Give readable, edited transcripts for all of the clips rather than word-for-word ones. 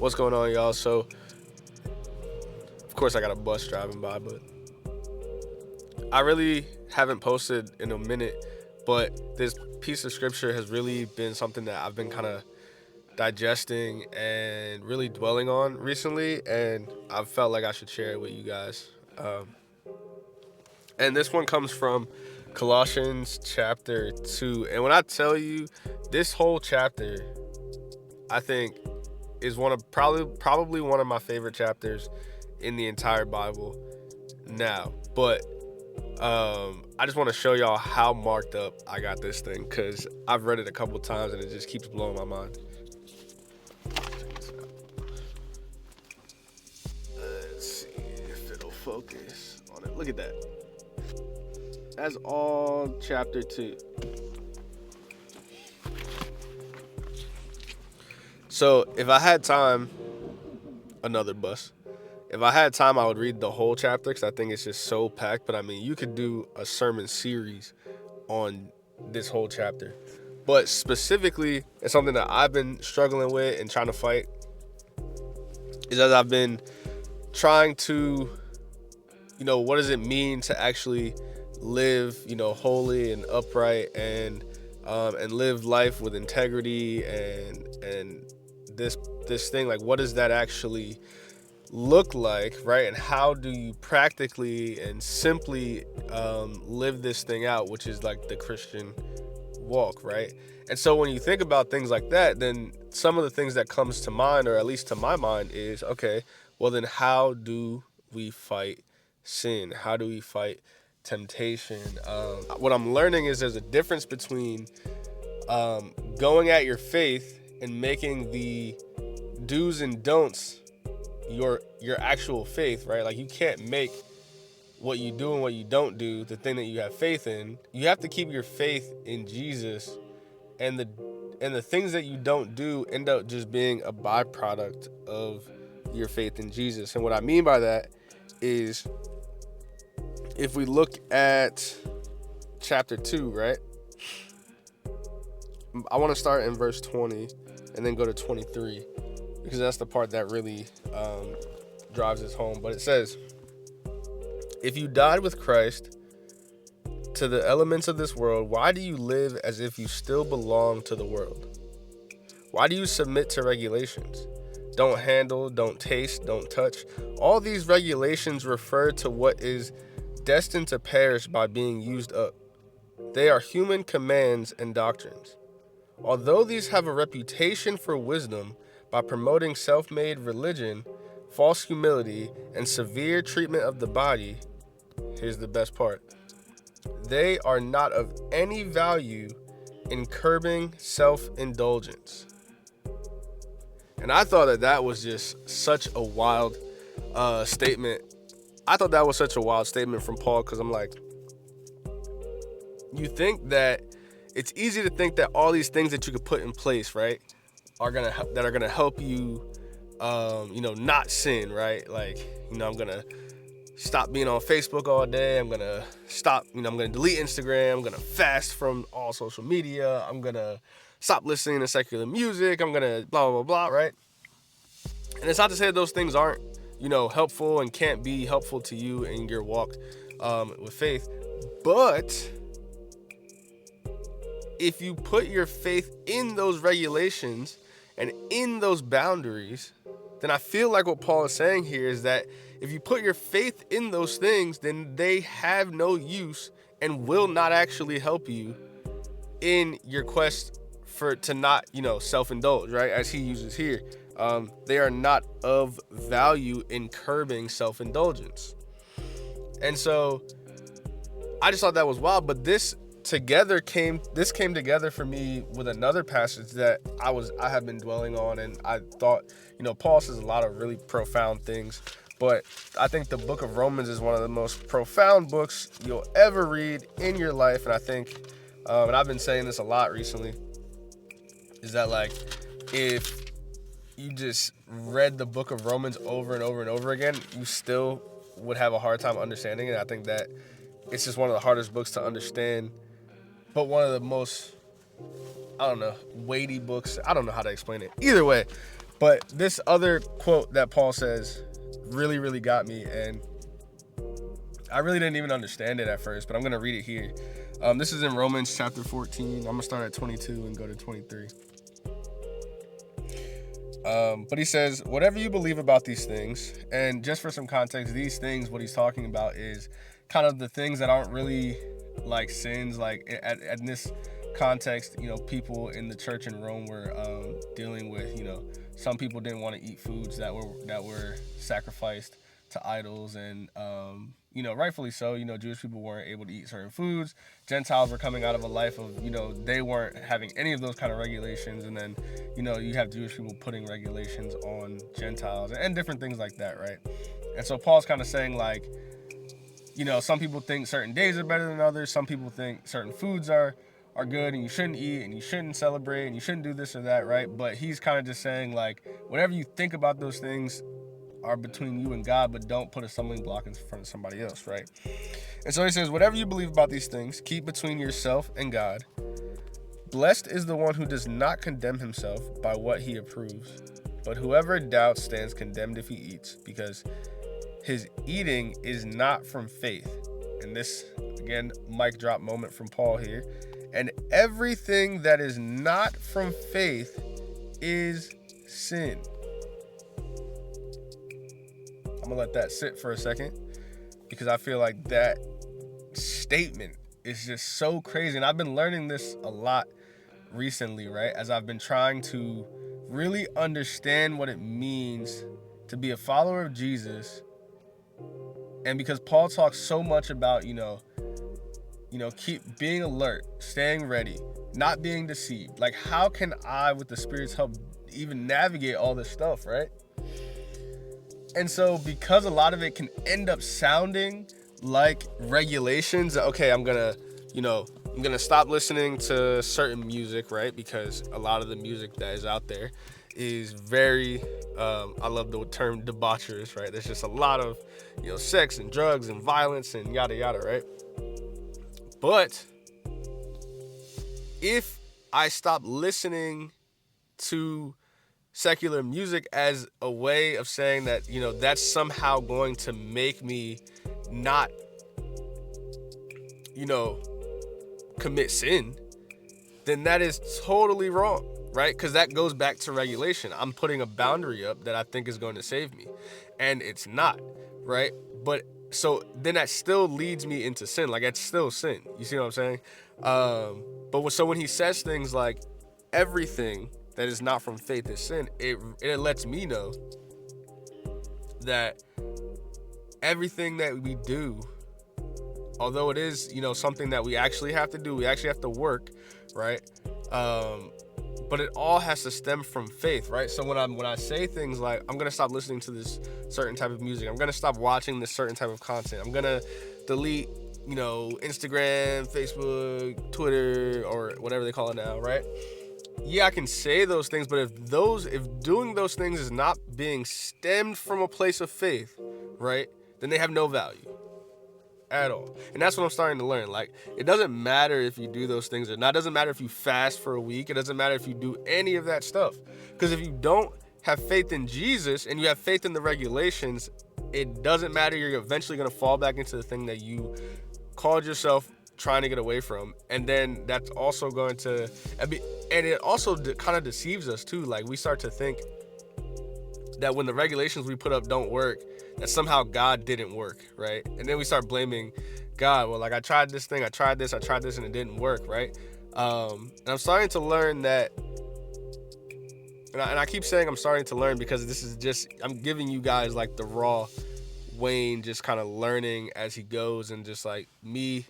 What's going on, y'all? So, of course, I got a bus driving by, but I really haven't posted in a minute. But this piece of scripture has really been something that I've been kind of digesting and really dwelling on recently, and I've felt like I should share it with you guys. And this one comes from Colossians chapter 2. And when I tell you, this whole chapter, I think, is one of probably one of my favorite chapters in the entire Bible now. But I just want to show y'all how marked up I got this thing, because I've read it a couple times and it just keeps blowing my mind. Let's see if it'll focus on it. Look at that. That's all chapter 2. So if I had time, another bus. If I had time, I would read the whole chapter because I think it's just so packed. But I mean, you could do a sermon series on this whole chapter. But specifically, it's something that I've been struggling with and trying to fight. Is that I've been trying to, what does it mean to actually live, holy and upright and live life with integrity and this thing, like, what does that actually look like, right? And how do you practically and simply live this thing out, which is like the Christian walk, right? And so when you think about things like that, then some of the things that comes to mind, or at least to my mind, is, okay, well then how do we fight sin? How do we fight temptation? What I'm learning is there's a difference between going at your faith and making the do's and don'ts your actual faith, right? Like, you can't make what you do and what you don't do the thing that you have faith in. You have to keep your faith in Jesus, and the things that you don't do end up just being a byproduct of your faith in Jesus. And what I mean by that is, if we look at chapter 2, right? I want to start in verse 20 and then go to 23, because that's the part that really drives this home. But it says, if you died with Christ to the elements of this world, why do you live as if you still belong to the world? Why do you submit to regulations? Don't handle, don't taste, don't touch. All these regulations refer to what is destined to perish by being used up. They are human commands and doctrines. Although these have a reputation for wisdom by promoting self-made religion, false humility, and severe treatment of the body, here's the best part: they are not of any value in curbing self-indulgence. And I thought that was just such a wild statement. I thought that was such a wild statement from Paul, because I'm like, you think that it's easy to think that all these things that you could put in place, right, are gonna help you, not sin, right? Like, I'm gonna stop being on Facebook all day. I'm gonna stop. I'm gonna delete Instagram. I'm gonna fast from all social media. I'm gonna stop listening to secular music. I'm gonna blah blah blah, right? And it's not to say that those things aren't, helpful and can't be helpful to you in your walk with faith, but if you put your faith in those regulations and in those boundaries, then I feel like what Paul is saying here is that if you put your faith in those things, then they have no use and will not actually help you in your quest to not, self-indulge, right? As he uses here. They are not of value in curbing self-indulgence. And so I just thought that was wild, but this came together for me with another passage that I have been dwelling on, and I thought, Paul says a lot of really profound things, but I think the book of Romans is one of the most profound books you'll ever read in your life. And I think, and I've been saying this a lot recently, is that, like, if you just read the book of Romans over and over and over again, you still would have a hard time understanding it. I think that it's just one of the hardest books to understand, but one of the most, weighty books. I don't know how to explain it. Either way, But this other quote that Paul says really, really got me, and I really didn't even understand it at first, but I'm going to read it here. This is in Romans chapter 14. I'm going to start at 22 and go to 23. But he says, whatever you believe about these things, and just for some context, these things, what he's talking about is kind of the things that aren't really like sins. Like in this context, people in the church in Rome were dealing with, some people didn't want to eat foods that were sacrificed to idols, and rightfully so. Jewish people weren't able to eat certain foods. Gentiles were coming out of a life of, they weren't having any of those kind of regulations, and then you have Jewish people putting regulations on Gentiles and different things like that, right? And so Paul's kind of saying, like, some people think certain days are better than others. Some people think certain foods are good and you shouldn't eat and you shouldn't celebrate and you shouldn't do this or that, right? But he's kind of just saying, like, whatever you think about those things are between you and God, but don't put a stumbling block in front of somebody else, right? And so he says, whatever you believe about these things, keep between yourself and God. Blessed is the one who does not condemn himself by what he approves, but whoever doubts stands condemned if he eats, because his eating is not from faith. And this, again, mic drop moment from Paul here. And everything that is not from faith is sin. I'm going to let that sit for a second, because I feel like that statement is just so crazy. And I've been learning this a lot recently, right? As I've been trying to really understand what it means to be a follower of Jesus. And because Paul talks so much about, keep being alert, staying ready, not being deceived. Like, how can I, with the Spirit's help, even navigate all this stuff, right? And so because a lot of it can end up sounding like regulations, okay, I'm gonna stop listening to certain music, right? Because a lot of the music that is out there is very, I love the term debaucherous, right? There's just a lot of, sex and drugs and violence and yada yada, right? But if I stop listening to secular music as a way of saying that, that's somehow going to make me not, commit sin, then that is totally wrong, right? Because that goes back to regulation. I'm putting a boundary up that I think is going to save me, and it's not, right? But so then that still leads me into sin. Like, that's still sin. You see what I'm saying? So when he says things like everything that is not from faith is sin, it lets me know that everything that we do, although it is, something that we actually have to do, we actually have to work, right? But it all has to stem from faith, right? So when I say things like, I'm gonna stop listening to this certain type of music, I'm gonna stop watching this certain type of content, I'm gonna delete, Instagram, Facebook, Twitter, or whatever they call it now, right? Yeah, I can say those things, but if doing those things is not being stemmed from a place of faith, right, then they have no value at all. And that's what I'm starting to learn. Like, it doesn't matter if you do those things or not. It doesn't matter if you fast for a week. It doesn't matter if you do any of that stuff. Because if you don't have faith in Jesus and you have faith in the regulations, it doesn't matter. You're eventually going to fall back into the thing that you called yourself trying to get away from. And then that's also going to, and it also kind of deceives us too. Like, we start to think that when the regulations we put up don't work, that somehow God didn't work, right? And then we start blaming God. Well, like, I tried this, and it didn't work, right? And I'm starting to learn that, and I keep saying I'm starting to learn because this is just, I'm giving you guys like the raw Wayne, just kind of learning as he goes, and just like me,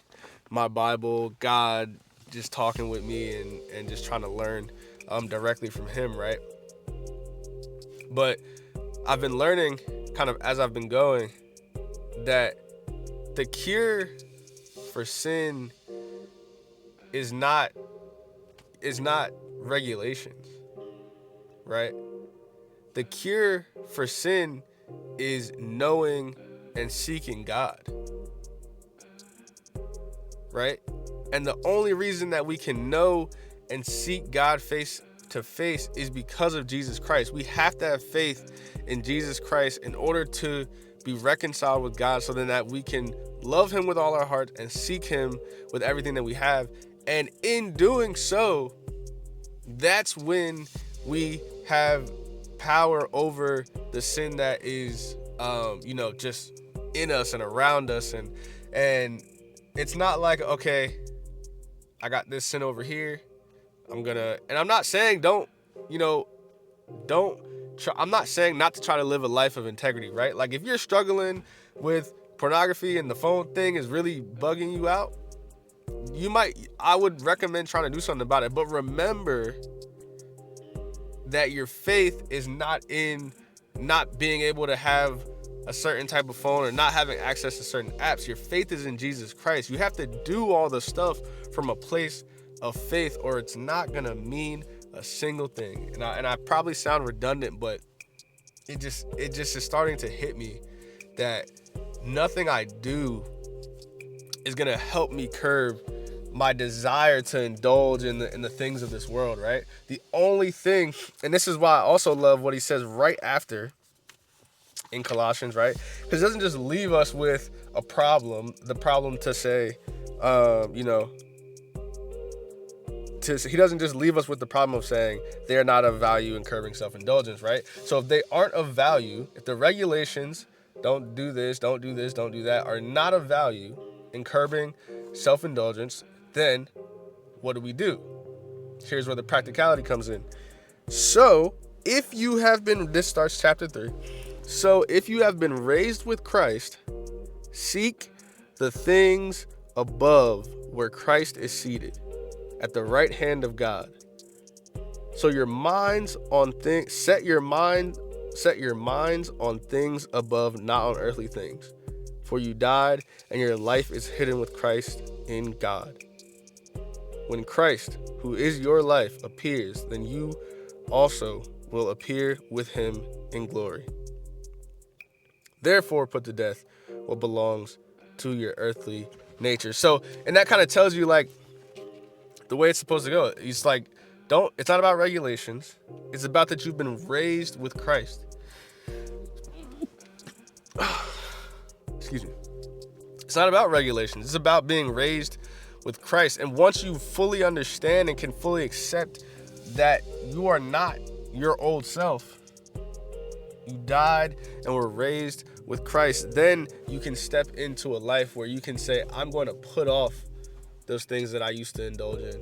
my Bible, God just talking with me and just trying to learn directly from him, right? But I've been learning kind of as I've been going that the cure for sin is not regulations, right? The cure for sin is knowing and seeking God, right? And the only reason that we can know and seek God face to face is because of Jesus Christ. We have to have faith in Jesus Christ in order to be reconciled with God, so then that we can love him with all our heart and seek him with everything that we have. And in doing so, that's when we have power over the sin that is, just in us and around us. And it's not like, okay, I got this sin over here. And I'm not saying I'm not saying not to try to live a life of integrity, right? Like, if you're struggling with pornography and the phone thing is really bugging you out, I would recommend trying to do something about it. But remember that your faith is not in not being able to have a certain type of phone or not having access to certain apps. Your faith is in Jesus Christ. You have to do all the stuff from a place of faith, or it's not gonna mean a single thing. And I probably sound redundant, but it just is starting to hit me that nothing I do is gonna help me curb my desire to indulge in the things of this world, right? The only thing, and this is why I also love what he says right after in Colossians, right? Because it doesn't just leave us with the problem to say, he doesn't just leave us with the problem of saying they're not of value in curbing self-indulgence, right? So if they aren't of value, if the regulations, don't do this, don't do this, don't do that, are not of value in curbing self-indulgence, then what do? Here's where the practicality comes in. So if you have been, this starts chapter 3. So if you have been raised with Christ, seek the things above where Christ is seated at the right hand of God. So your minds on things, set your minds on things above, not on earthly things. For you died, and your life is hidden with Christ in God. When Christ, who is your life, appears, then you also will appear with him in glory. Therefore, put to death what belongs to your earthly nature. So, and that kind of tells you, like, the way it's supposed to go. It's like, it's not about regulations. It's about that you've been raised with Christ. Excuse me. It's not about regulations. It's about being raised with Christ. And once you fully understand and can fully accept that you are not your old self, you died and were raised with Christ, then you can step into a life where you can say, I'm going to put off those things that I used to indulge in.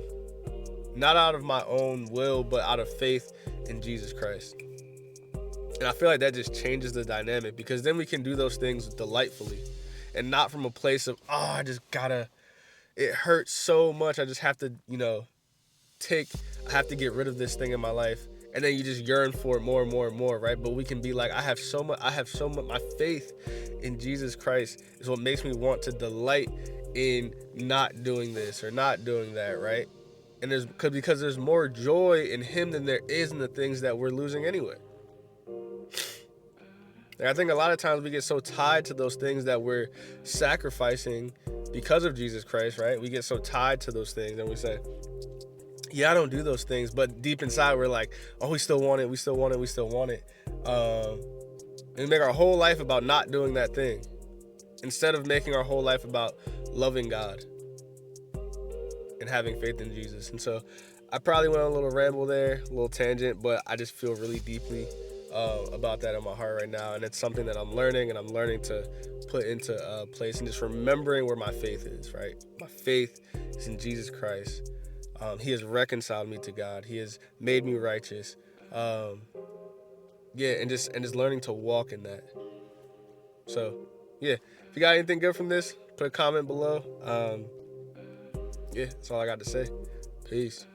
Not out of my own will, but out of faith in Jesus Christ. And I feel like that just changes the dynamic, because then we can do those things delightfully and not from a place of, it hurts so much, I just have to, I have to get rid of this thing in my life. And then you just yearn for it more and more and more, right? But we can be like, I have so much, my faith in Jesus Christ is what makes me want to delight in not doing this or not doing that, right? And because there's more joy in him than there is in the things that we're losing anyway. And I think a lot of times we get so tied to those things that we're sacrificing because of Jesus Christ, right? We get so tied to those things and we say, yeah, I don't do those things. But deep inside, we're like, oh, we still want it. We still want it. We still want it. And we make our whole life about not doing that thing, instead of making our whole life about loving God and having faith in Jesus. And so I probably went on a little ramble there, a little tangent, but I just feel really deeply about that in my heart right now. And it's something that I'm learning, and I'm learning to put into place, and just remembering where my faith is, right? My faith is in Jesus Christ. He has reconciled me to God. He has made me righteous. And just learning to walk in that. So, yeah. If you got anything good from this, put a comment below. That's all I got to say. Peace.